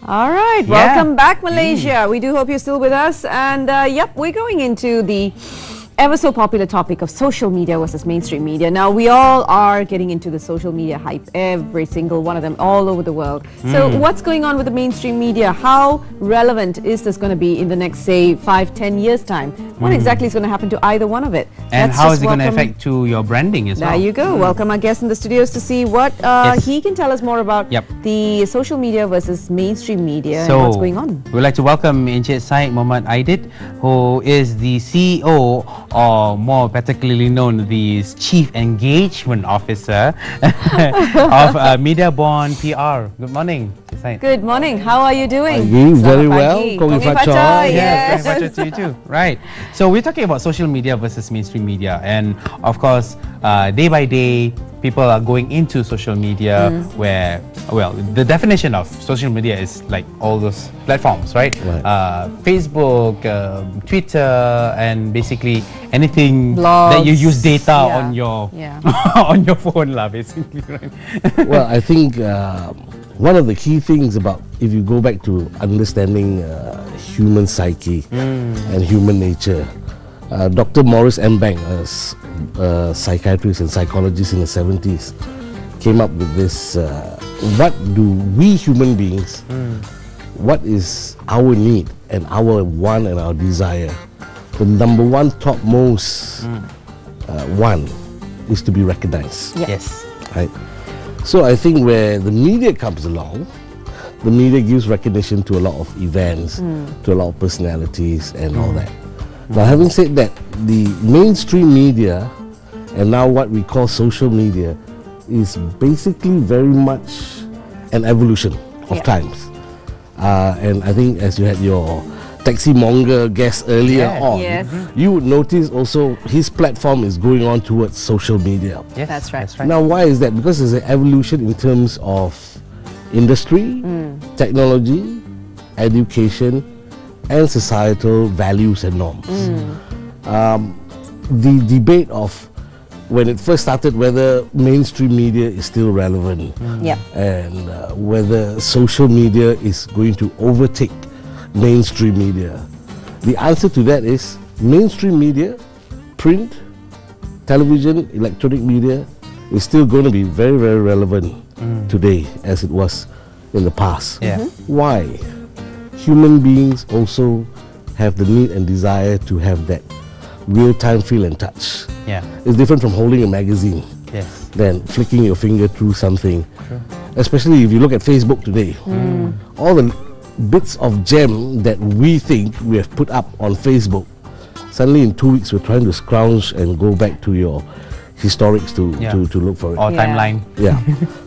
All right, welcome back, Malaysia. We do hope you're still with us. And yep, we're going into the ever so popular topic of social media versus mainstream media. Now, we all are getting into the social media hype, every single one of them, all over the world. So what's going on with the mainstream media? How relevant is this going to be in the next, say, 5-10 years' time? What exactly is going to happen to either one of it? And how is it going to affect to your branding as well? There you go. Welcome our guest in the studios to see what he can tell us more about the social media versus mainstream media and what's going on. We'd like to welcome Encik Syed Idid, who is the CEO, or more particularly known, the Chief Engagement Officer of Media Bond PR. Good morning, Syed. Good morning. How are you doing? Very well. Kongi Pachoy. Yes, very much to you too. Right. So we're talking about social media versus mainstream media, and of course, day by day, people are going into social media where, well, the definition of social media is like all those platforms, right? Facebook, Twitter, and basically anything blogs, that you use data on your on your phone, lah, basically, right? Well, I think one of the key things about, if you go back to understanding human psyche and human nature, Dr. Maurice M. Bank, a psychiatrist and psychologist in the 70s, came up with this, what do we human beings, what is our need and our want and our desire? The number one topmost one is to be recognized. Yes. Right? So I think where the media comes along, the media gives recognition to a lot of events, to a lot of personalities and all that. Now, having said that, the mainstream media and now what we call social media is basically very much an evolution of times. And I think as you had your taxi monger guest earlier on, you would notice also his platform is going on towards social media. Yes, that's right. Now, why is that? Because there's an evolution in terms of industry, technology, education, and societal values and norms. The debate of when it first started, whether mainstream media is still relevant, and whether social media is going to overtake mainstream media. The answer to that is mainstream media, print, television, electronic media is still going to be very, very relevant today as it was in the past. Why? Human beings also have the need and desire to have that real-time feel and touch. It's different from holding a magazine than flicking your finger through something. Especially if you look at Facebook today. All the bits of gem that we think we have put up on Facebook, suddenly in 2 weeks we're trying to scrounge and go back to your historics to look for it. Or timeline.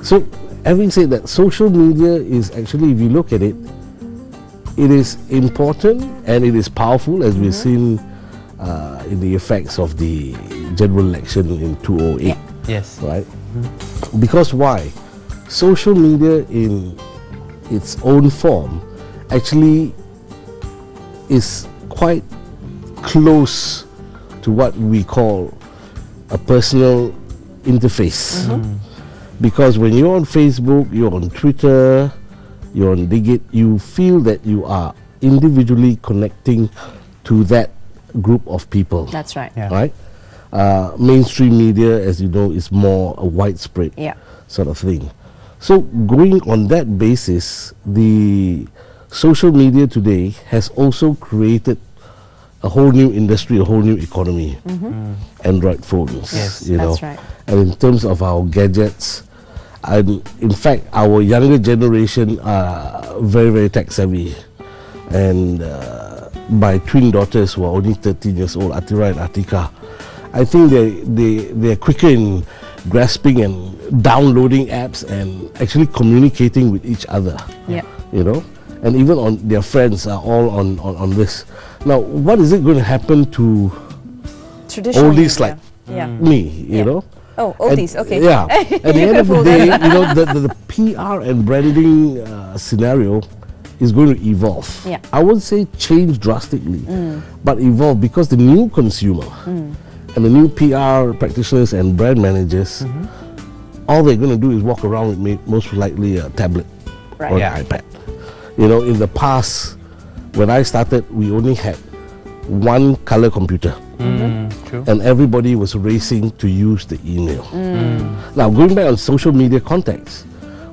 So having said that, social media is actually, if you look at it, it is important and it is powerful, as we've seen in the effects of the general election in 2008. Yes. Right? Because why? Social media in its own form actually is quite close to what we call a personal interface. Because when you're on Facebook, you're on Twitter, you're on Digit, you feel that you are individually connecting to that group of people. That's right. Right? Mainstream media, as you know, is more a widespread sort of thing. So going on that basis, the social media today has also created a whole new industry, a whole new economy. Android phones, you know. That's right. And in terms of our gadgets, and in fact, our younger generation are very, very tech savvy. And my twin daughters, who are only 13 years old, Atira and Atika, I think they're quicker in grasping and downloading apps and actually communicating with each other. You know, and even on their friends are all on this. Now, what is it going to happen to oldies like me? You know. Oh, oldies, okay. At the end of the day, you know, the PR and branding scenario is going to evolve. I wouldn't say change drastically, but evolve, because the new consumer and the new PR practitioners and brand managers, all they're going to do is walk around with most likely a tablet or an iPad. You know, in the past, when I started, we only had one color computer. True. And everybody was racing to use the email. Now, going back on social media context,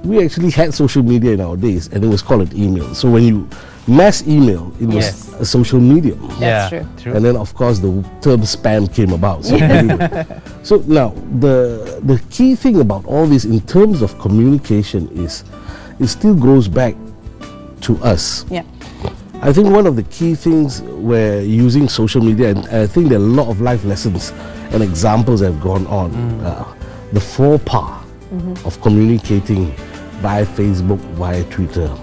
we actually had social media in our days, and it was called an email. So when you mass email, it was a social medium. That's true. And then, of course, the term spam came about. So, anyway. So now, the key thing about all this in terms of communication is, it still goes back to us. Yeah. I think one of the key things where using social media, and I think there are a lot of life lessons and examples that have gone on, the faux pas of communicating via Facebook, via Twitter.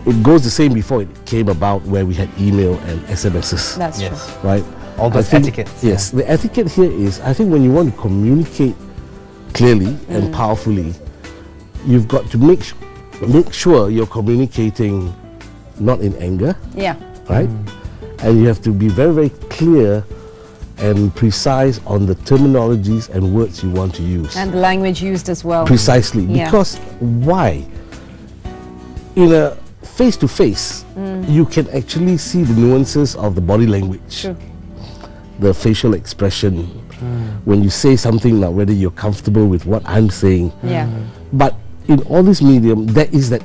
It goes the same before it came about, where we had email and SMSs. That's true. Right? All those etiquettes. Yes, the etiquette here is, I think when you want to communicate clearly and powerfully, you've got to make sure you're communicating not in anger, Yeah. right? And you have to be very, very clear and precise on the terminologies and words you want to use. And the language used as well. Precisely. Yeah. Because why? In a face-to-face, you can actually see the nuances of the body language, True. the facial expression. When you say something, now whether you're comfortable with what I'm saying. Yeah. But in all this medium, there is that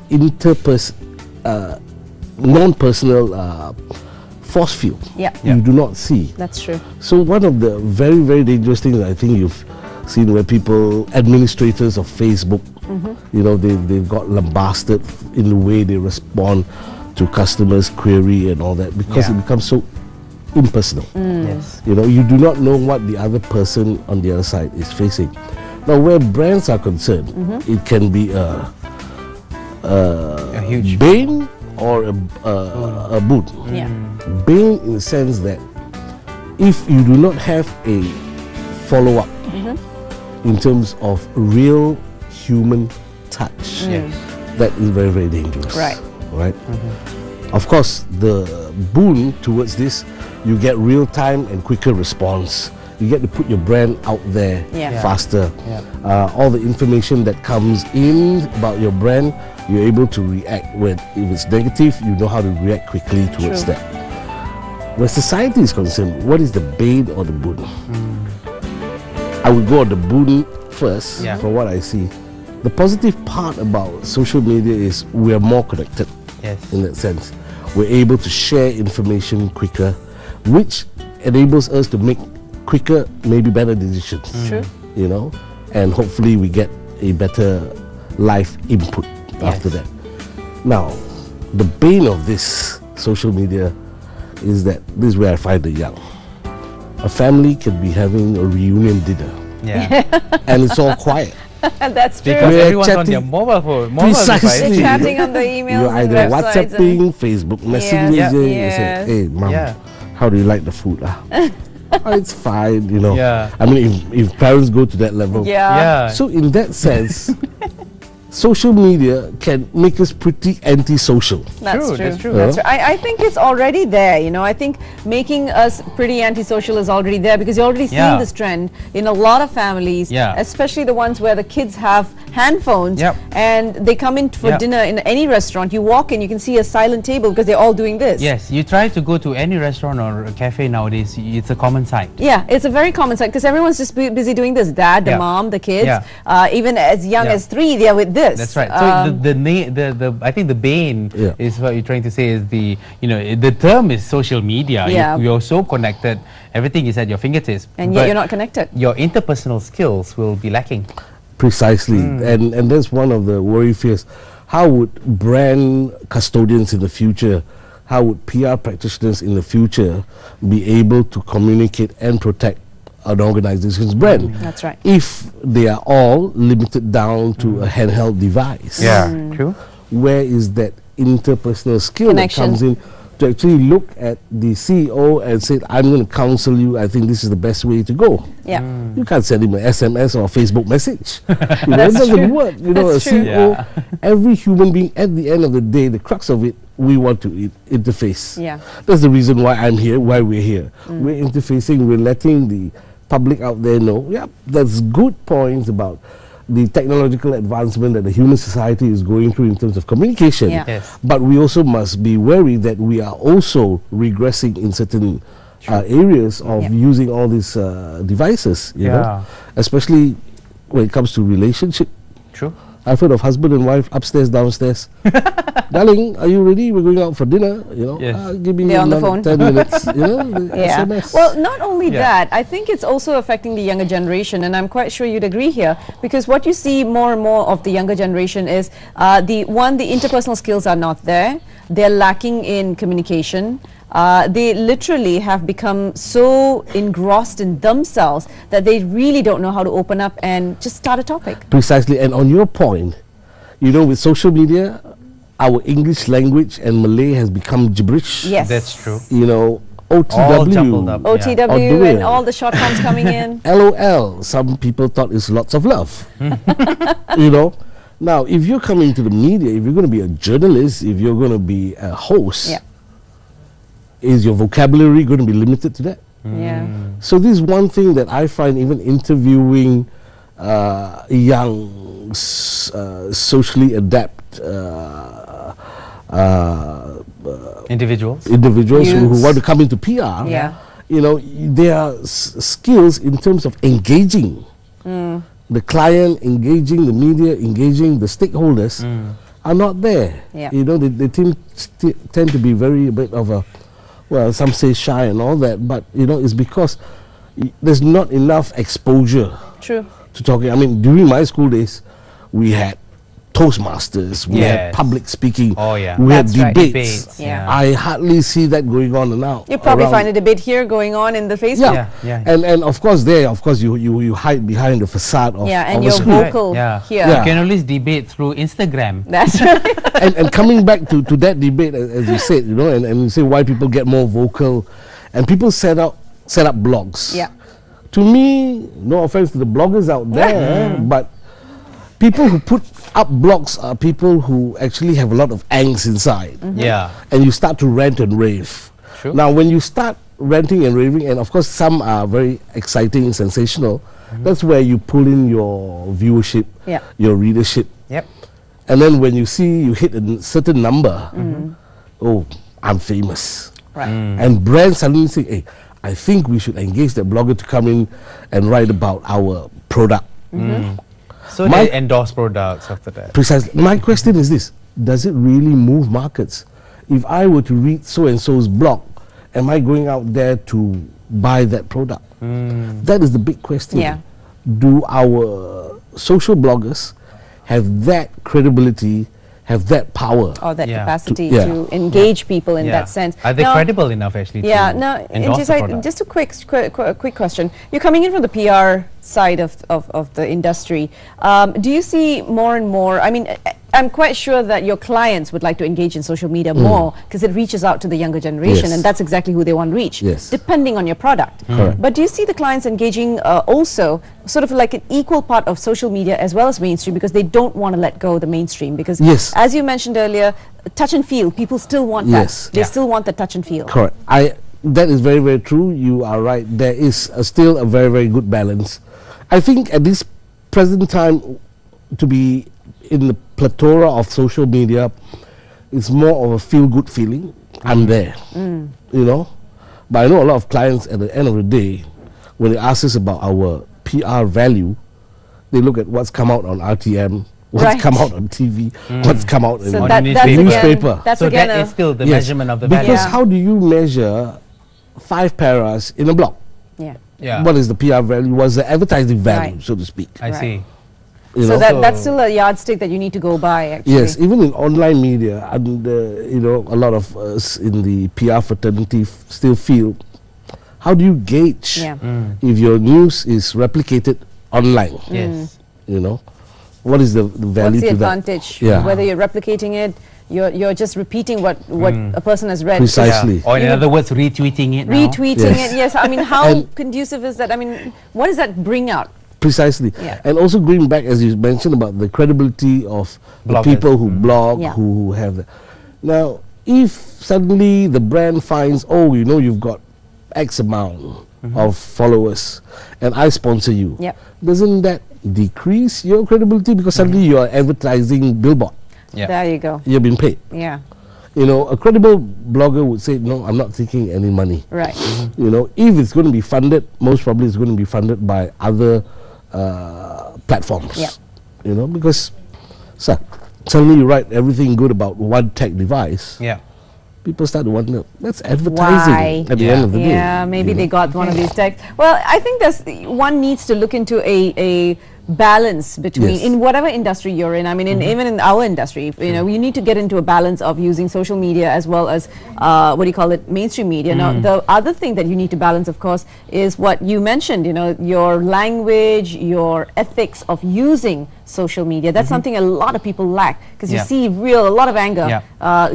non-personal force field Yeah. you do not see. That's true. So one of the very, very dangerous things I think you've seen, where people, administrators of Facebook, you know, they've got lambasted in the way they respond to customers' query and all that, because it becomes so impersonal. Yes. You know, you do not know what the other person on the other side is facing. Now, where brands are concerned, it can be a huge bane or a boon. Yeah. Bane in the sense that if you do not have a follow-up in terms of real human touch, that is very, very dangerous. Right. Right? Of course, the boon towards this, you get real-time and quicker response. You get to put your brand out there faster. All the information that comes in about your brand, you're able to react with. If it's negative, you know how to react quickly towards that. Where society is concerned, what is the bane or the boon? I would go on the boon first, from what I see. The positive part about social media is we're more connected. Yes. In that sense, we're able to share information quicker, which enables us to make quicker, maybe better decisions. True. You know, and hopefully we get a better life input after that. Now, the bane of this social media is that this is where I find the young. A family can be having a reunion dinner, and it's all quiet. That's true. Because We're everyone's on chatting- their mobile phone. Precisely. They're chatting on the emails. You're and either websites WhatsApping, Facebook messaging, Yes, you yes. say, hey, mom, Yeah. how do you like the food? Oh, it's fine, you know. Yeah. I mean, if parents go to that level. Yeah. So in that sense, social media can make us pretty antisocial. That's True, true. that's true. That's true. I think it's already there, you know. I think making us pretty antisocial is already there, because you're already seeing this trend in a lot of families, especially the ones where the kids have handphones and they come in for dinner in any restaurant. You walk in, you can see a silent table because they're all doing this. Yes, you try to go to any restaurant or a cafe nowadays, it's a common sight. Yeah, it's a very common sight because everyone's just busy doing this. Dad, the mom, the kids, even as young as 3, they are with this. That's right. So the I think the bane is what you're trying to say is the the term is social media. You're so connected, everything is at your fingertips, and yet you're not connected. Your interpersonal skills will be lacking. Precisely, and that's one of the worry fears. How would brand custodians in the future, how would PR practitioners in the future be able to communicate and protect an organization's brand? That's right. If they are all limited down to a handheld device. True. Where is that interpersonal skill that Connection. comes in to actually look at the CEO and say, I'm going to counsel you, I think this is the best way to go. Yeah. You can't send him an SMS or a Facebook message. You know, it doesn't work. You know, That's a true. CEO, every human being, at the end of the day, the crux of it, we want to interface. Yeah. That's the reason why I'm here, why we're here. We're interfacing, we're letting the public out there know, that's good points about the technological advancement that the human society is going through in terms of communication. Yeah. Yes. But we also must be wary that we are also regressing in certain areas of Yep. using all these devices, you know, especially when it comes to relationship. True. I've heard of husband and wife upstairs, downstairs. Darling, are you ready? We're going out for dinner. You know, Yes. give me They're on the phone. 10 minutes. You know, the Yeah. SMS. Well, not only Yeah. that, I think it's also affecting the younger generation, and I'm quite sure you'd agree here, because what you see more and more of the younger generation is the interpersonal skills are not there. They're lacking in communication. They literally have become so engrossed in themselves that they really don't know how to open up and just start a topic. Precisely. And on your point, you know, with social media, our English language and Malay has become gibberish. Yes. That's true. You know, All OTW, jumbled up. OTW On the and way. all the short forms coming in. LOL, some people thought is lots of love. You know, now if you're coming to the media, if you're going to be a journalist, if you're going to be a host, Yeah. is your vocabulary going to be limited to that? Yeah. So this is one thing that I find even interviewing young, socially adept Individuals. individuals who Youths. want to come into PR. Yeah. You know, there are skills in terms of engaging the client, engaging the media, engaging the stakeholders are not there. Yeah. You know, they tend to be a bit of a, well, some say shy and all that, but you know, it's because there's not enough exposure True. to talking. I mean, during my school days, we had Toastmasters, we had Yes. public speaking, Oh, yeah. we had That's right. debates. Debates, Yeah. I hardly see that going on now. You probably around. find a debate here going on in the Facebook. Yeah. Yeah. And of course you hide behind the facade of, Yeah, and of a you're school. vocal Yeah. here. Yeah. You can always debate through Instagram. That's right. and coming back to that debate, as you said, you know, and you say why people get more vocal, and people set up blogs. Yeah. To me, no offense to the bloggers out there, but people who put up blogs are people who actually have a lot of angst inside. Yeah. And you start to rant and rave. True. Now, when you start ranting and raving, and of course some are very exciting and sensational, that's where you pull in your viewership, Yeah. your readership. Yep. And then when you see you hit a certain number, oh, I'm famous. Right. And brands suddenly say, hey, I think we should engage that blogger to come in and write about our product. So My- they endorse products after that. Precisely. My question is this: does it really move markets? If I were to read so and so's blog, am I going out there to buy that product? That is the big question. Yeah. Do our social bloggers have that credibility, have that power? Or that Yeah. capacity Yeah. to engage people in Yeah. that sense. Are they Now- credible enough actually Yeah, to now, endorse the product? just a quick question. You're coming in from the PR side of the industry. Do you see more and more, I mean, I'm quite sure that your clients would like to engage in social media more because it reaches out to the younger generation, Yes. and that's exactly who they want to reach, Yes. depending on your product. Correct. But do you see the clients engaging also sort of like an equal part of social media as well as mainstream, because they don't want to let go of the mainstream? Because Yes. as you mentioned earlier, touch and feel, people still want Yes. that. They Yeah. still want the touch and feel. Correct. That is very, very true. You are right. There is still a very, very good balance. I think at this present time, to be in the plethora of social media, it's more of a feel-good feeling. I'm there, you know. But I know a lot of clients at the end of the day, when they ask us about our PR value, they look at what's come out on RTM, what's Right. come out on TV, what's come out in So On that's newspaper. Newspaper. again, that's So again that a, is still the Yes. measurement of the Because value. Yeah. how do you measure 5 paras in a blog? yeah. Yeah. What is the PR value? What's the advertising value, Right. so to speak? I Right. see. You So know? that's still a yardstick that you need to go by, actually. Yes, even in online media, and you know, a lot of us in the PR fraternity still feel, how do you gauge Yeah. if your news is replicated online? Yes. You know, what is the value What's the to that? advantage? Yeah. Whether you're replicating it, you're just repeating what a person has read. Precisely. Precisely. Yeah. Or in You know, other words, retweeting it now. Retweeting Yes. it, yes. I mean, how And- conducive is that? I mean, what does that bring out? Precisely. Yeah. And also going back, as you mentioned, about the credibility of the Bloggers. people who blog, Yeah. who have that. Now, if suddenly the brand finds, oh, you know, you've got X amount of followers, and I sponsor you, Yep. doesn't that decrease your credibility because suddenly you are advertising billboard. Yeah. There you go. You've been paid. Yeah. You know, a credible blogger would say, no, I'm not taking any money. Right. You know, if it's going to be funded, most probably it's going to be funded by other platforms. Yeah. You know, because suddenly you write everything good about one tech device. Yeah. People start to wonder, that's advertising Why? at the end of the day. Yeah, maybe you they know. got one of these texts. Well, I think one needs to look into a balance between, Yes. in whatever industry you're in. I mean, even in our industry, you know, you need to get into a balance of using social media as well as, what do you call it, mainstream media. Now, the other thing that you need to balance, of course, is what you mentioned, you know, your language, your ethics of using social media. That's something a lot of people lack, because you Yeah. see a lot of anger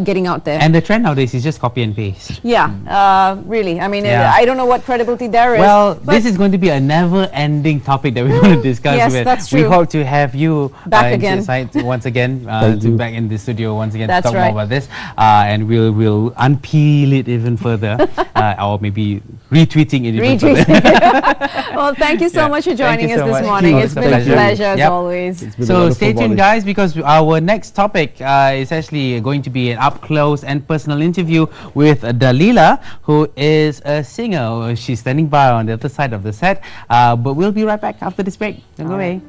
getting out there. And the trend nowadays is just copy and paste. Yeah, really. I mean, Yeah. I don't know what credibility there is. Well, but this is going to be a never-ending topic that we're going to discuss Yes, with. that's We true. hope to have you Back again. once again, Thank you. back in the studio once again That's to talk right. more about this, and we'll unpeel it even further, or maybe retweeting it even further. Retweeting. Well, thank you so Yeah. much for Thank joining you us so this much. morning. It's It's a been a pleasure. pleasure as Yep. always. It's been a So wonderful stay tuned, morning. guys, because our next topic is actually going to be an up-close and personal interview with Dalila, who is a singer. She's standing by on the other side of the set, but we'll be right back after this break. Don't go away.